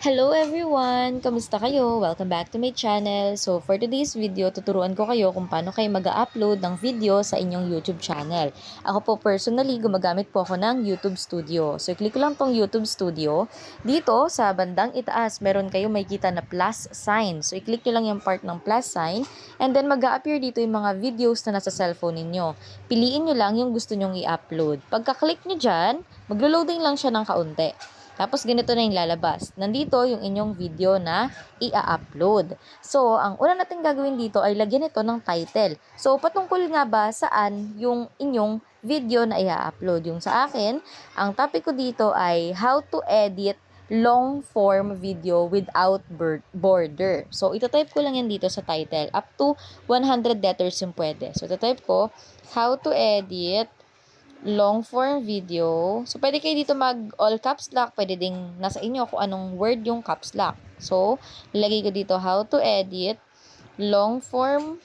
Hello everyone! Kamusta kayo? Welcome back to my channel. So for today's video, tuturuan ko kayo kung paano kayo mag-upload ng video sa inyong YouTube channel. Ako po personally, gumagamit po ako ng YouTube Studio. So click ko lang tong YouTube Studio. Dito sa bandang itaas, meron kayo makikita na plus sign. So i-click nyo lang yung part ng plus sign and then mag-a-appear dito yung mga videos na nasa cellphone ninyo. Piliin nyo lang yung gusto nyong i-upload. Pagka-click nyo dyan, maglo-loading lang siya ng kaunti. Tapos ganito na yung lalabas. Nandito yung inyong video na i-upload. So, ang una natin gagawin dito ay lagyan ito ng title. So, patungkol nga ba saan yung inyong video na i-upload? Yung sa akin, ang topic ko dito ay how to edit long form video without border. So, ito-type ko lang yan dito sa title. Up to 100 letters yung pwede. So, ito-type ko, how to edit long form video. So, pwede kayo dito mag all caps lock. Pwede ding nasa inyo kung anong word yung caps lock. So, nilagay ko dito how to edit long form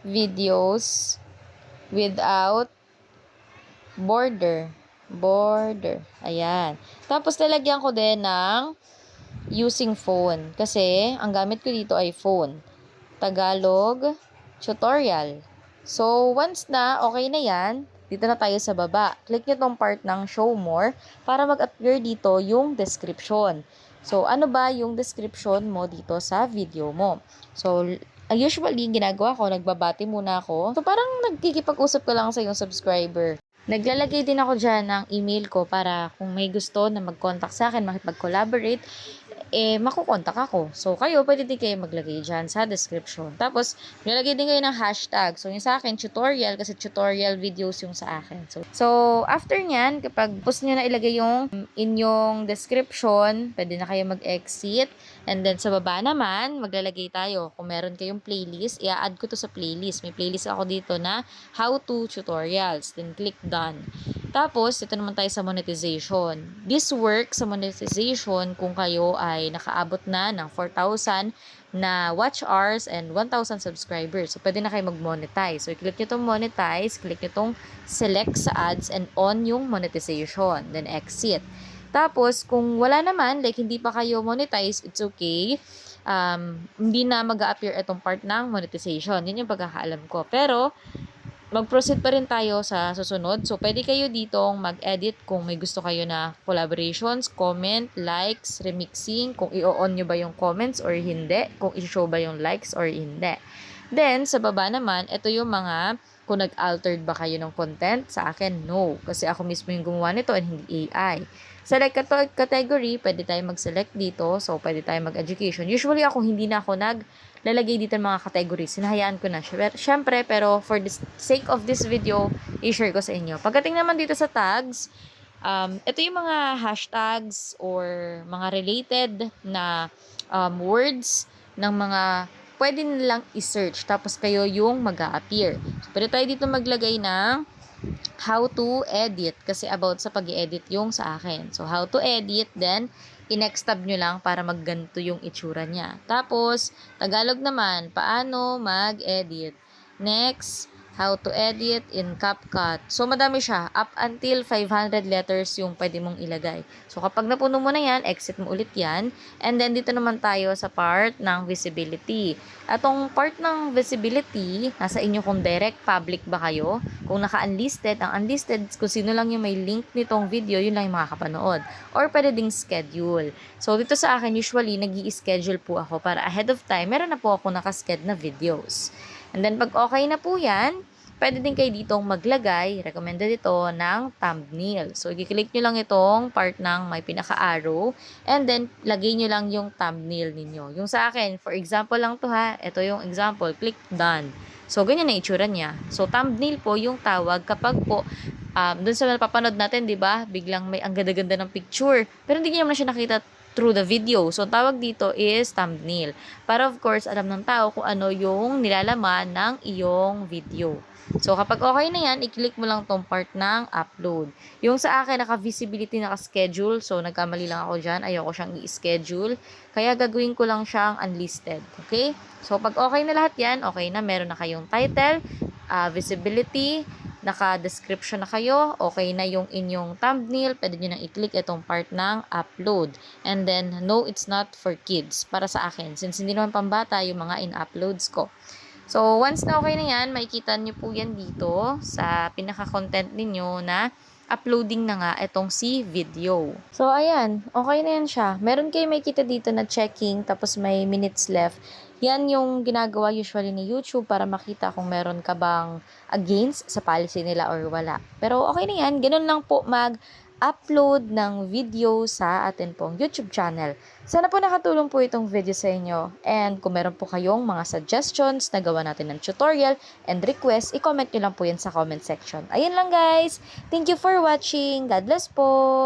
videos without border. Ayan. Tapos, lalagyan ko din ng using phone. Kasi, ang gamit ko dito ay phone. Tagalog tutorial. So, once na okay na yan, dito na tayo sa baba. Click nyo tong part ng show more para mag-appear dito yung description. So, ano ba yung description mo dito sa video mo? So, usually, ginagawa ko, nagbabati muna ako. So, parang nagkikipag-usap ko lang sa yung subscriber. Naglalagay din ako dyan ng email ko para kung may gusto na mag-contact sa akin, makipag-collaborate, makukontak ako. So, kayo, pwede din kayo maglagay dyan sa description. Tapos, nilagay din kayo ng hashtag. So, yung sa akin, tutorial, kasi tutorial videos yung sa akin. So after nyan, kapag post nyo na ilagay yung inyong description, pwede na kayo mag-exit. And then, sa baba naman, maglalagay tayo. Kung meron kayong playlist, i-add ko to sa playlist. May playlist ako dito na how to tutorials. Then, click done. Tapos, ito naman tayo sa monetization. This works sa monetization kung kayo ay nakaabot na ng 4,000 na watch hours and 1,000 subscribers. So, pwede na kayo mag-monetize. So, click nyo itong monetize, click nyo itong select sa ads and on yung monetization. Then, exit. Tapos, kung wala naman, like hindi pa kayo monetize, it's okay. Hindi na mag-a-appear itong part ng monetization. Yun yung pagkakaalam ko. Pero, mag-proceed pa rin tayo sa susunod. So, pwede kayo ditong mag-edit kung may gusto kayo na collaborations, comment, likes, remixing, kung i-on nyo ba yung comments or hindi, kung i-show ba yung likes or hindi. Then, sa baba naman, ito yung mga, kung nag-altered ba kayo ng content, sa akin, no. Kasi ako mismo yung gumawa nito and hindi AI. Select category, pwede tayo mag-select dito. So, pwede tayo mag-education. Usually, ako hindi na ako lalagay dito ng mga categories. Sinahayaan ko na. Syempre, pero for the sake of this video, i-share ko sa inyo. Pagdating naman dito sa tags, ito yung mga hashtags or mga related na words ng mga pwede nilang i-search. Tapos kayo yung mag-a-appear. So, pwede tayo dito maglagay ng how to edit. Kasi about sa pag-edit yung sa akin. So, how to edit, then i-next tab nyo lang para magganto yung itsura niya. Tapos, Tagalog naman, paano mag-edit. Next, how to edit in CapCut. So, madami siya. Up until 500 letters yung pwede mong ilagay. So, kapag napuno mo na yan, exit mo ulit yan. And then, dito naman tayo sa part ng visibility. Atong part ng visibility, nasa inyo kung direct public ba kayo. Kung naka-unlisted, ang unlisted, kung sino lang yung may link nitong video, yun lang yung makakapanood. Or pwede ding schedule. So, dito sa akin, usually, nag-i-schedule po ako para ahead of time, meron na po ako nakasked na videos. And then, pag okay na po yan, pwede din kayo ditong maglagay, recommended ito, ng thumbnail. So, i-click nyo lang itong part ng may pinaka-arrow, and then, lagay nyo lang yung thumbnail ninyo. Yung sa akin, for example lang to ha, ito yung example, click done. So, ganyan na itsura niya. So, thumbnail po yung tawag kapag po, dun sa napapanood natin, di ba, biglang may ang ganda-ganda ng picture, pero hindi nyo naman siya nakita through the video. So, tawag dito is thumbnail. Para of course, alam ng tao kung ano yung nilalaman ng iyong video. So, kapag okay na yan, i-click mo lang tong part ng upload. Yung sa akin, naka-visibility, naka-schedule. So, nagkamali lang ako dyan. Ayoko siyang i-schedule. Kaya, gagawin ko lang siyang unlisted. Okay? So, pag okay na lahat yan, okay na. Meron na kayong title, visibility, naka-description na kayo, okay na yung inyong thumbnail, pwede nyo nang i-click itong part ng upload. And then, no, it's not for kids. Para sa akin, since hindi naman pambata yung mga in-uploads ko. So, once na okay na yan, makikita nyo po yan dito sa pinaka-content ninyo na uploading na nga itong si video. So, ayan. Okay na yan siya. Meron kayo makikita dito na checking, tapos may minutes left. Yan yung ginagawa usually ni YouTube para makita kung meron ka bang against sa policy nila or wala. Pero okay na yan. Ganun lang po mag-upload ng video sa atin pong YouTube channel. Sana po nakatulong po itong video sa inyo. And kung meron po kayong mga suggestions na gawa natin ng tutorial and request, i-comment nyo lang po yan sa comment section. Ayun lang guys. Thank you for watching. God bless po.